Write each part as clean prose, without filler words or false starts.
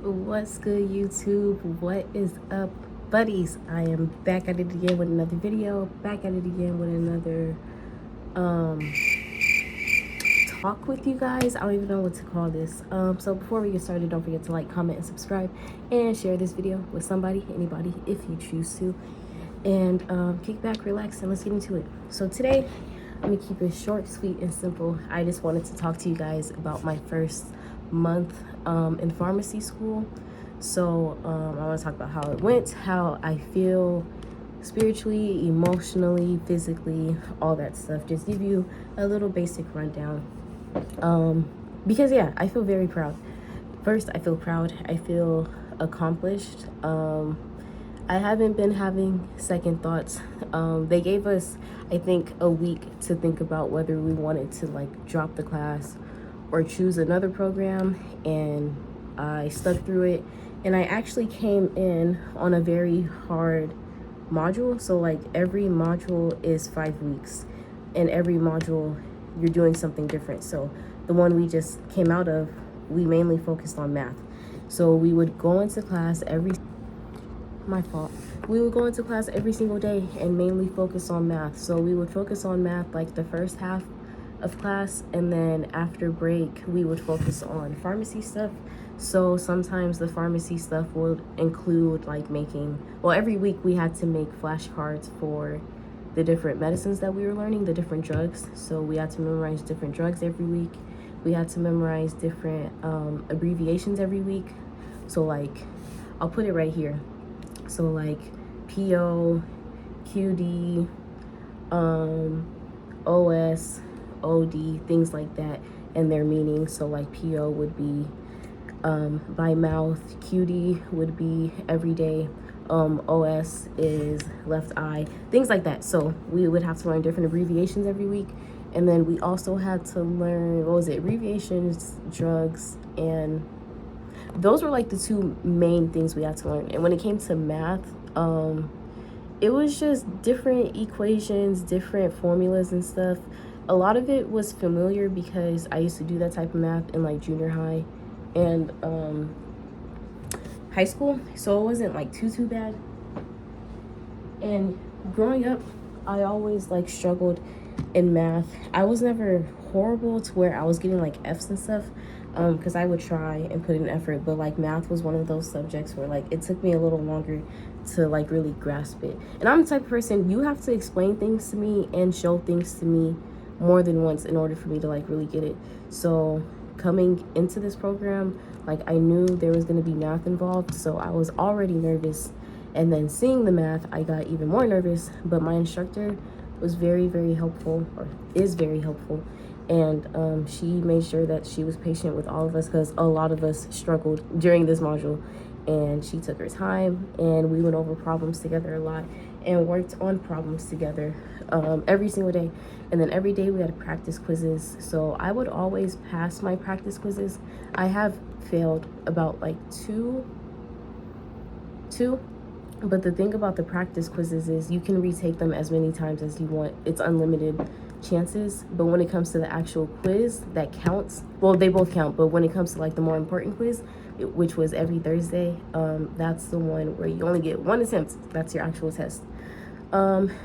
What's good, YouTube? What is up, buddies? I am back at it again with another video, back at it again with another talk with you guys. I don't even know what to call this. So before we get started, don't forget to like, comment, and subscribe, and share this video with somebody, anybody, if you choose to. And kick back, relax, and let's get into it. So today, I'm gonna keep it short, sweet, and simple. I just wanted to talk to you guys about my first month in pharmacy school. So I want to talk about how it went, how I feel spiritually, emotionally, physically, all that stuff. Just give you a little basic rundown. Because yeah, I feel very proud. First, I feel proud. I feel accomplished. I haven't been having second thoughts. They gave us, I think, a week to think about whether we wanted to like drop the class or choose another program, and I stuck through it. And I actually came in on a very hard module. So like every module is 5 weeks, and every module you're doing something different. So the one we just came out of, we mainly focused on math. So we would go into class we would go into class every single day and mainly focus on math. So we would focus on math like the first half of class, and then after break we would focus on pharmacy stuff. So sometimes the pharmacy stuff would include like every week we had to make flashcards for the different medicines that we were learning, the different drugs. So we had to memorize different drugs every week. We had to memorize different abbreviations every week. So like, I'll put it right here. So like PO, QD, OS, OD, things like that, and their meaning. So like PO would be by mouth, QD would be every day, OS is left eye, things like that. So we would have to learn different abbreviations every week. And then we also had to learn, abbreviations, drugs, and those were like the two main things we had to learn. And when it came to math, it was just different equations, different formulas and stuff. A lot of it was familiar because I used to do that type of math in like junior high and high school, so it wasn't like too bad. And growing up, I always like struggled in math. I was never horrible to where I was getting like F's and stuff, because I would try and put in effort, but like math was one of those subjects where like it took me a little longer to like really grasp it. And I'm the type of person, you have to explain things to me and show things to me more than once in order for me to like really get it. So coming into this program, like I knew there was going to be math involved, so I was already nervous. And then seeing the math, I got even more nervous. But my instructor was very helpful, or is very helpful, and she made sure that she was patient with all of us because a lot of us struggled during this module. And she took her time, and we went over problems together a lot and worked on problems together every single day. And then every day we had practice quizzes. So I would always pass my practice quizzes. I have failed about like two, but the thing about the practice quizzes is you can retake them as many times as you want. It's unlimited chances. But when it comes to the actual quiz that counts, well, they both count, but when it comes to like the more important quiz, which was every Thursday, that's the one where you only get one attempt. That's your actual test.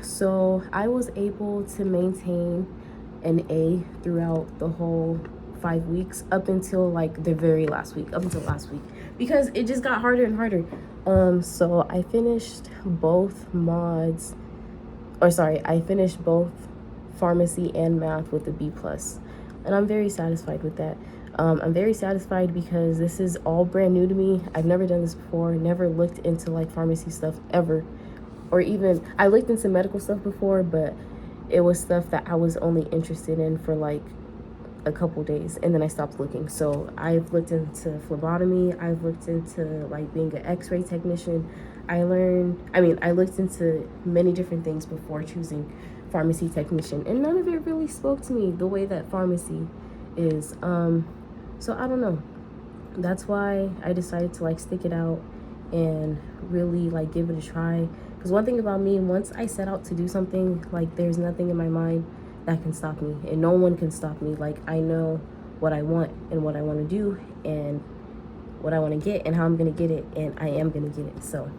So I was able to maintain an A throughout the whole 5 weeks up until like the very last week, up until last week, because it just got harder and harder. So I finished both I finished both pharmacy and math with a B+, and I'm very satisfied with that. I'm very satisfied because this is all brand new to me. I've never done this before, never looked into like pharmacy stuff ever, or even I looked into medical stuff before, but it was stuff that I was only interested in for like a couple days, and then I stopped looking. So I've looked into phlebotomy, I've looked into like being an x-ray technician. I looked into many different things before choosing pharmacy technician, and none of it really spoke to me the way that pharmacy is. So I don't know, that's why I decided to like stick it out and really like give it a try. Because one thing about me, once I set out to do something, like there's nothing in my mind that can stop me, and no one can stop me. Like I know what I want and what I want to do, and what I want to get and how I'm going to get it, and I am going to get it. So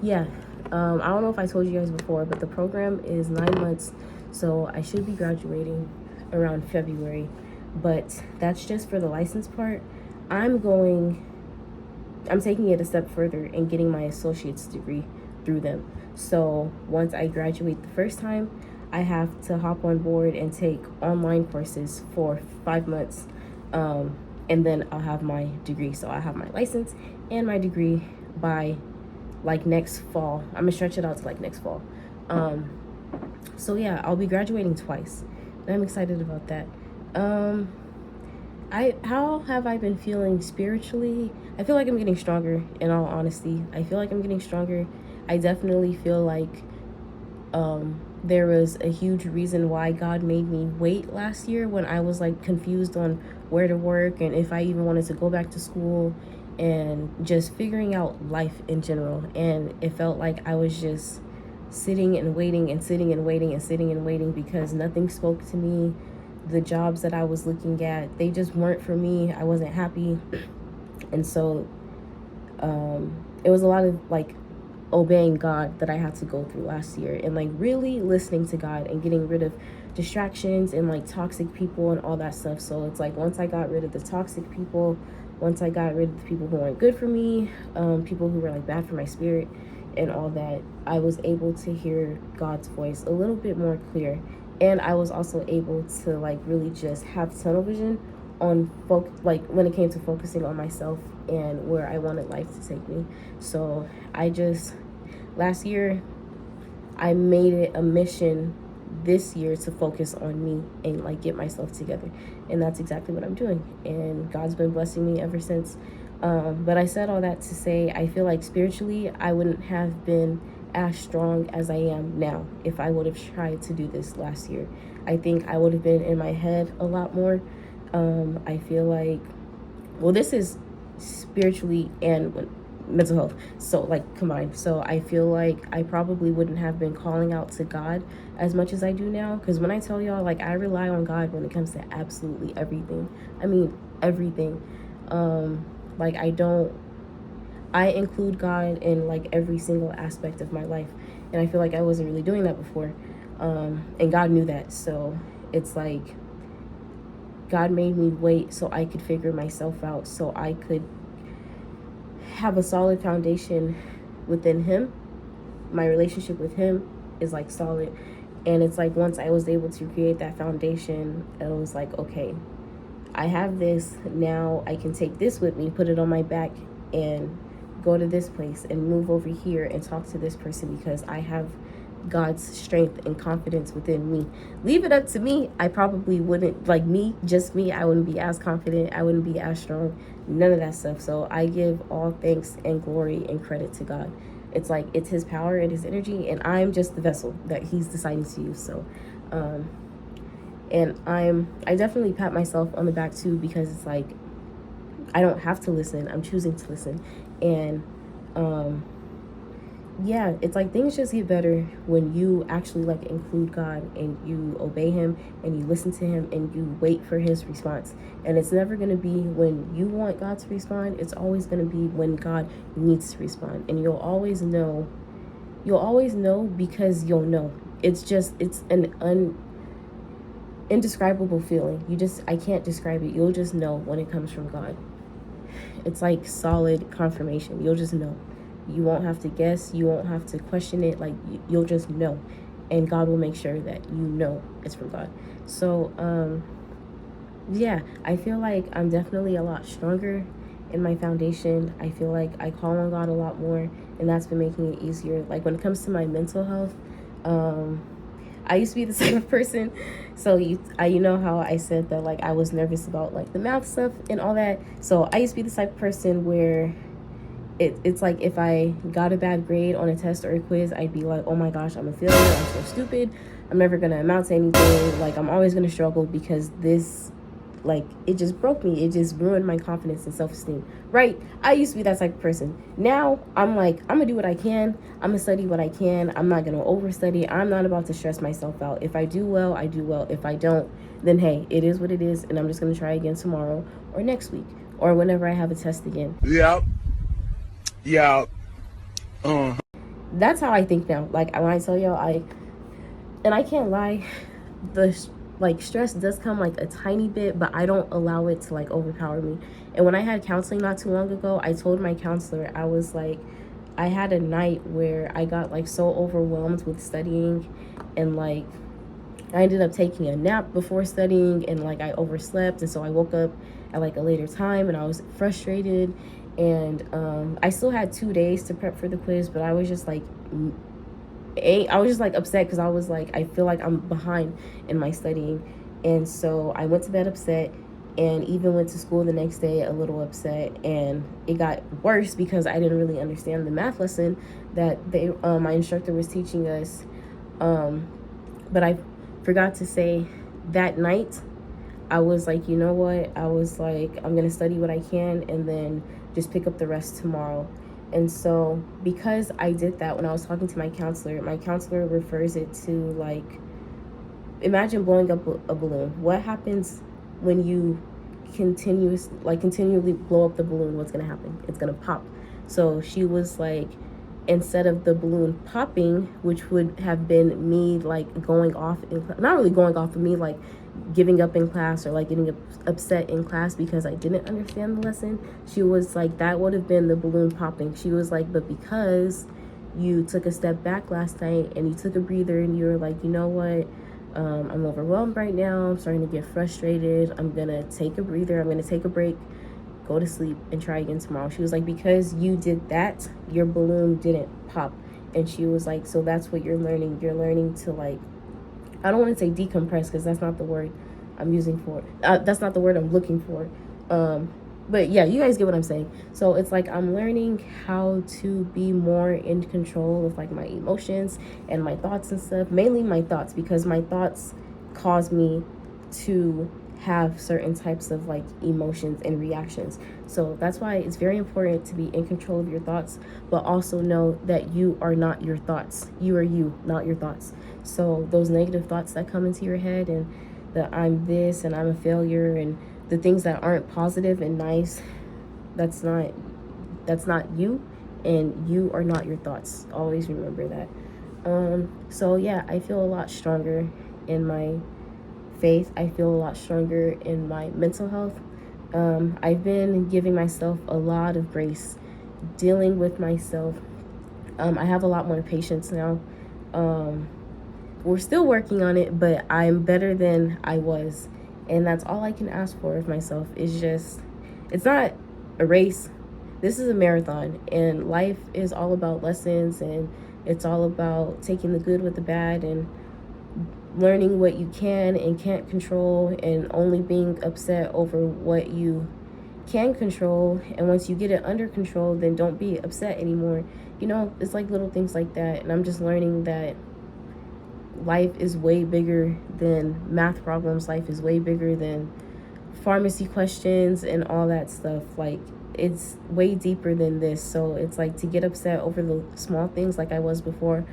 yeah, I don't know if I told you guys before, but the program is 9 months, so I should be graduating around February, but that's just for the license part. I'm taking it a step further and getting my associate's degree through them. So once I graduate the first time, I have to hop on board and take online courses for 5 months, and then I'll have my degree. So I have my license and my degree by like next fall. I'm gonna stretch it out to like next fall. So yeah, I'll be graduating twice, and I'm excited about that. How have I been feeling spiritually? I feel like I'm getting stronger, in all honesty. I feel like I'm getting stronger. I definitely feel like there was a huge reason why God made me wait last year, when I was like confused on where to work and if I even wanted to go back to school, and just figuring out life in general. And it felt like I was just sitting and waiting and sitting and waiting and sitting and waiting because nothing spoke to me. The jobs that I was looking at, they just weren't for me. I wasn't happy. And so it was a lot of like obeying God that I had to go through last year, and like really listening to God and getting rid of distractions and like toxic people and all that stuff. So it's like once I got rid of the toxic people, once I got rid of the people who weren't good for me, people who were like bad for my spirit and all that, I was able to hear God's voice a little bit more clear. And I was also able to like really just have tunnel vision on like when it came to focusing on myself and where I wanted life to take me. So last year I made it a mission this year to focus on me and like get myself together, and that's exactly what I'm doing, and God's been blessing me ever since. But I said all that to say I feel like spiritually I wouldn't have been as strong as I am now if I would have tried to do this last year. I think I would have been in my head a lot more. I feel like, well, this is spiritually and mental health, so like combined. So I feel like I probably wouldn't have been calling out to God as much as I do now, because when I tell y'all, like, I rely on God when it comes to absolutely everything. I mean everything. Like I include God in like every single aspect of my life, and I feel like I wasn't really doing that before, and God knew that. So it's like God made me wait so I could figure myself out, so I could have a solid foundation within Him. My relationship with Him is like solid, and it's like once I was able to create that foundation, it was like, okay, I have this now. I can take this with me, put it on my back, and go to this place and move over here and talk to this person because I have God's strength and confidence within me. Leave it up to me, I probably wouldn't, like me, just me, I wouldn't be as confident, I wouldn't be as strong, none of that stuff. So I give all thanks and glory and credit to God. It's like, it's His power and His energy, and I'm just the vessel that He's deciding to use. So and I definitely pat myself on the back too, because it's like I don't have to listen, I'm choosing to listen. And yeah, it's like things just get better when you actually like include God and you obey Him and you listen to Him and you wait for His response. And it's never going to be when you want God to respond. It's always going to be when God needs to respond. And you'll always know because you'll know. It's an indescribable feeling. I can't describe it. You'll just know when it comes from God. It's like solid confirmation. You'll just know. You won't have to guess. You won't have to question it. Like, you'll just know. And God will make sure that you know it's from God. So, yeah, I feel like I'm definitely a lot stronger in my foundation. I feel like I call on God a lot more, and that's been making it easier. Like, when it comes to my mental health, I used to be the type of person, so you know how I said that like I was nervous about like the math stuff and all that. So I used to be the type of person where it's like if I got a bad grade on a test or a quiz, I'd be like, oh my gosh, I'm a failure, I'm so stupid, I'm never gonna amount to anything, like I'm always gonna struggle because this, like, it just broke me, it just ruined my confidence and self-esteem, right? I used to be that type of person. Now I'm like, I'm gonna do what I can, I'm gonna study what I can, I'm not gonna overstudy, I'm not about to stress myself out. If I do well, I do well. If I don't, then hey, it is what it is, and I'm just gonna try again tomorrow or next week. or whenever I have a test again. Yep. Yeah. That's how I think now. Like when I tell y'all, and I can't lie, the like stress does come like a tiny bit, but I don't allow it to like overpower me. And when I had counseling not too long ago, I told my counselor, I was like, I had a night where I got like so overwhelmed with studying, and like I ended up taking a nap before studying, and like I overslept, and so I woke up at like a later time and I was frustrated. And I still had 2 days to prep for the quiz, but I was just like upset because I was like, I feel like I'm behind in my studying. And so I went to bed upset, and even went to school the next day a little upset. And it got worse because I didn't really understand the math lesson that my instructor was teaching us. But I forgot to say that night, I was like, you know what? I was like, I'm going to study what I can and then just pick up the rest tomorrow. And so because I did that, when I was talking to my counselor refers it to like, imagine blowing up a balloon. What happens when you continually blow up the balloon? What's going to happen? It's going to pop. So she was like, instead of the balloon popping, which would have been me like going off not really going off, but me like giving up in class, or like getting upset in class because I didn't understand the lesson, she was like, that would have been the balloon popping. She was like, but because you took a step back last night and you took a breather and you were like, you know what, I'm overwhelmed right now, I'm starting to get frustrated, I'm gonna take a breather, I'm gonna take a break, go to sleep, and try again tomorrow. She was like, because you did that, your balloon didn't pop. And she was like, so that's what you're learning. You're learning to like, I don't want to say decompress because that's not the word I'm using for it. That's not the word I'm looking for. But yeah, you guys get what I'm saying. So it's like I'm learning how to be more in control of like my emotions and my thoughts and stuff. Mainly my thoughts, because my thoughts cause me to have certain types of like emotions and reactions. So that's why it's very important to be in control of your thoughts, but also know that you are not your thoughts. You are you, not your thoughts. So those negative thoughts that come into your head, and that I'm this and I'm a failure, and the things that aren't positive and nice, that's not you, and you are not your thoughts. Always remember that. So yeah, I feel a lot stronger in my faith. I feel a lot stronger in my mental health. I've been giving myself a lot of grace, dealing with myself. I have a lot more patience now. We're still working on it, but I'm better than I was. And that's all I can ask for of myself. Is just, it's not a race. This is a marathon, and life is all about lessons, and it's all about taking the good with the bad, and learning what you can and can't control, and only being upset over what you can control. And once you get it under control, then don't be upset anymore. You know, it's like little things like that. And I'm just learning that life is way bigger than math problems. Life is way bigger than pharmacy questions and all that stuff. Like, it's way deeper than this. So it's like, to get upset over the small things like I was before,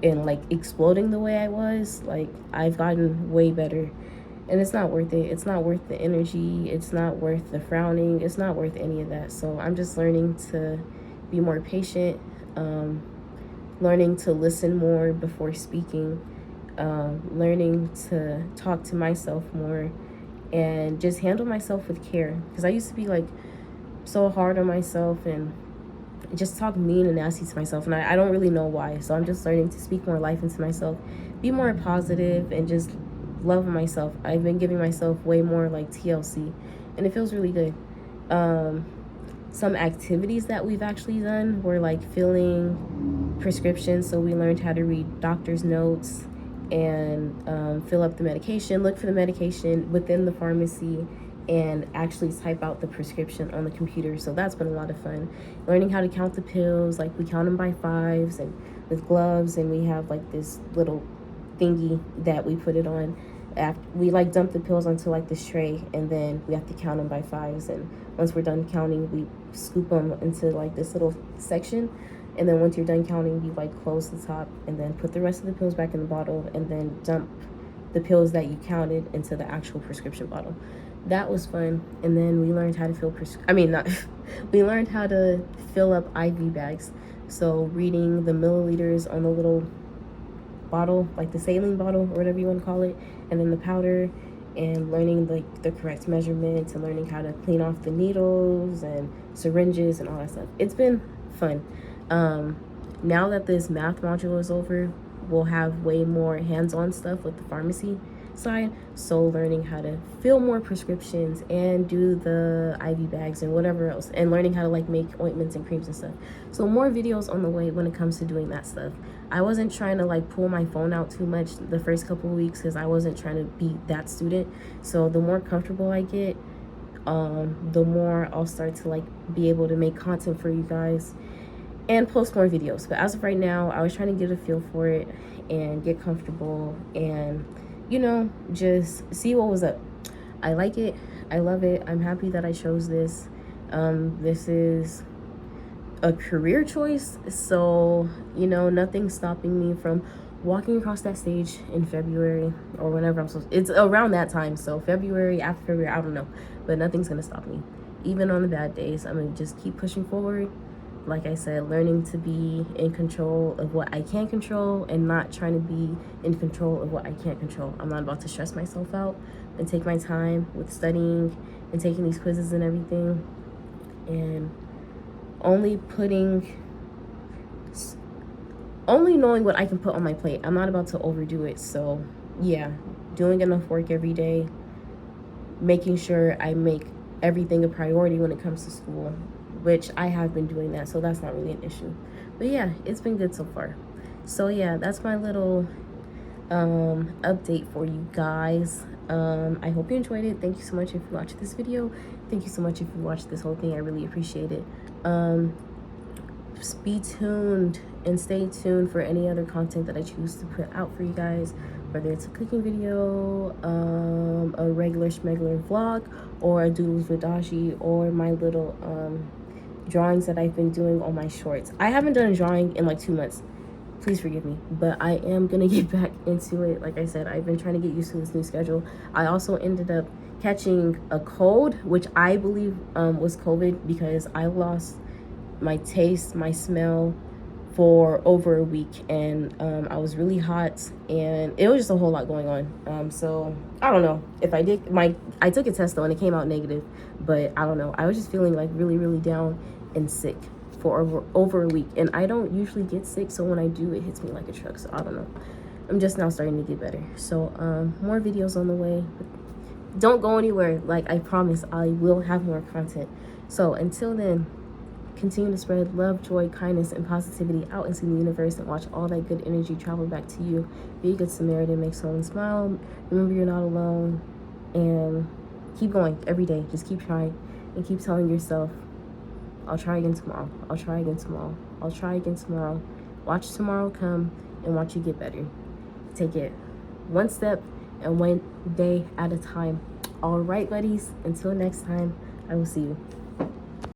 and like exploding the way I was, like, I've gotten way better. And it's not worth it. It's not worth the energy. It's not worth the frowning. It's not worth any of that. So I'm just learning to be more patient, learning to listen more before speaking, learning to talk to myself more, and just handle myself with care. Because I used to be like so hard on myself and just talk mean and nasty to myself, and I don't really know why. So I'm just learning to speak more life into myself, be more positive, and just love myself. I've been giving myself way more like TLC, and it feels really good. Some activities that we've actually done were like filling prescriptions. So we learned how to read doctor's notes and fill up the medication, look for the medication within the pharmacy, and actually type out the prescription on the computer. So that's been a lot of fun. Learning how to count the pills, like we count them by fives and with gloves, and we have like this little thingy that we put it on. After we like dump the pills onto like this tray, and then we have to count them by fives. And once we're done counting, we scoop them into like this little section. And then once you're done counting, you like close the top and then put the rest of the pills back in the bottle, and then dump the pills that you counted into the actual prescription bottle. that was fun. And then we learned how to we learned how to fill up IV bags. So reading the milliliters on the little bottle, like the saline bottle or whatever you want to call it, and then the powder, and learning the correct measurements, and learning how to clean off the needles and syringes and all that stuff. It's been fun. Now that this math module is over, we'll have way more hands-on stuff with the pharmacy side. So learning how to fill more prescriptions and do the IV bags and whatever else, and learning how to like make ointments and creams and stuff. So more videos on the way when it comes to doing that stuff. I wasn't trying to like pull my phone out too much the first couple of weeks because I wasn't trying to be that student. So the more comfortable I get, the more I'll start to like be able to make content for you guys and post more videos. But as of right now, I was trying to get a feel for it and get comfortable and, you know, just see what was up. I like it. I love it. I'm happy that I chose this. This is a career choice, so, you know, nothing's stopping me from walking across that stage in February or whenever I'm supposed to. It's around that time, so February, after February, I don't know, but nothing's gonna stop me. Even on the bad days, I'm gonna just keep pushing forward. Like I said, learning to be in control of what I can control and not trying to be in control of what I can't control. I'm not about to stress myself out and take my time with studying and taking these quizzes and everything, and only knowing what I can put on my plate. I'm not about to overdo it. So yeah, doing enough work every day, making sure I make everything a priority when it comes to school, which I have been doing that, so that's not really an issue. But yeah, it's been good so far. So yeah, that's my little update for you guys. I hope you enjoyed it. Thank you so much if you watched this video. Thank you so much if you watched this whole thing. I really appreciate it. Just be tuned and stay tuned for any other content that I choose to put out for you guys, whether it's a cooking video, a regular schmegular vlog, or a doodles with Dashi, or my little drawings that I've been doing on my shorts. I haven't done a drawing in like 2 months. Please forgive me, but I am gonna get back into it. Like I said, I've been trying to get used to this new schedule. I also ended up catching a cold, which I believe was COVID, because I lost my taste, my smell for over a week, and I was really hot, and it was just a whole lot going on. So I don't know if I took a test though and it came out negative, but I don't know. I was just feeling like really, really down and sick for over a week, and I don't usually get sick, so when I do, it hits me like a truck. So I don't know. I'm just now starting to get better. So more videos on the way. Don't go anywhere. Like I promise, I will have more content. So until then, continue to spread love, joy, kindness, and positivity out into the universe, and watch all that good energy travel back to you. Be a good Samaritan, make someone smile. Remember, you're not alone, and keep going every day. Just keep trying and keep telling yourself, I'll try again tomorrow. I'll try again tomorrow. I'll try again tomorrow. Watch tomorrow come and watch you get better. Take it one step and one day at a time. All right, buddies, until next time, I will see you.